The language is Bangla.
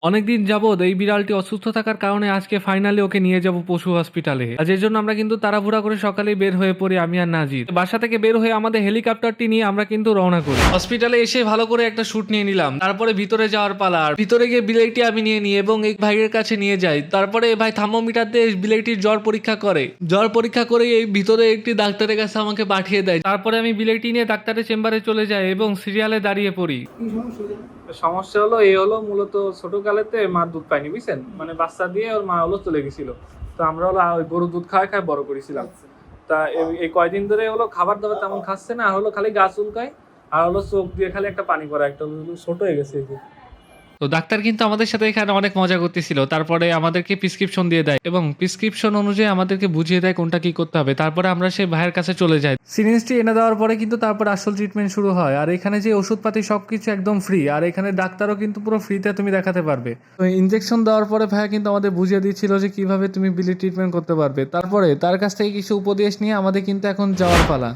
অনেকদিন যাবৎ এই বিড়ালটি অসুস্থ থাকার কারণে আজকে ফাইনালি ওকে নিয়ে যাব পশু হসপিটালে। আর যে জন্য আমরা কিন্তু তাড়াহুড়া করে সকালেই বের হয়ে পড়ি আমি আর নাজির। বাসা থেকে বের হয়ে আমাদের হেলিকপ্টারটি নিয়ে আমরা কিন্তু রওনা করি। হসপিটালে এসে ভালো করে একটা শুট নিয়ে নিলাম, তারপরে ভিতরে যাওয়ার পালা। আর ভিতরে গিয়ে বিলেটটি আমি নিয়ে নিই এবং এই ভাইয়ের কাছে নিয়ে যাই। তারপরে ভাই থার্মোমিটার দিয়ে বিলেটটির জ্বর পরীক্ষা করে। জ্বর পরীক্ষা করে এই ভিতরে একটি ডাক্তারের কাছে আমাকে পাঠিয়ে দেয়। তারপরে আমি বিলেটটি নিয়ে ডাক্তারের চেম্বারে চলে যাই এবং সিরিয়ালে দাঁড়িয়ে পড়ি। সমস্যা হলো মূলত ছোটকালেতে মা দুধ পায়নি, বুঝছেন, মানে বাচ্চা দিয়ে ওর মা চলে গেছিল। তো আমরা ওই গরুর দুধ খাওয়াই খাই বড় করেছিলাম। তা এই কয়দিন ধরে খাবার দাবার তেমন খাচ্ছে না, আর খালি গা চুলকায়, আর চোখ দিয়ে খালি একটা পানি পড়া, একটা ছোট হয়ে গেছে। তো ডাক্তার কিন্তু আমাদের সাথে এখানে অনেক মজা করতেছিল। তারপরে আমাদেরকে প্রেসক্রিপশন দিয়ে দেয় এবং প্রেসক্রিপশন অনুযায়ী আমাদেরকে বুঝিয়ে দেয় কোনটা কি করতে হবে। তারপরে আমরা সেই ভাইয়ের কাছে চলে যাই। সিরিঞ্জটি এনে দেওয়ার পরে কিন্তু তারপর আসল ট্রিটমেন্ট শুরু হয়। আর এখানে যে ওষুধপাতি সবকিছু একদম ফ্রি, আর এখানে ডাক্তারও কিন্তু পুরো ফ্রিতে তুমি দেখাতে পারবে। তো ইনজেকশন দেওয়ার পরে ভাইয়া কিন্তু আমাদের বুঝিয়ে দিচ্ছিল যে কিভাবে তুমি বিলি ট্রিটমেন্ট করতে পারবে। তারপরে তার কাছ থেকে কিছু উপদেশ নিয়ে আমাদের কিন্তু এখন যাওয়ার পালা।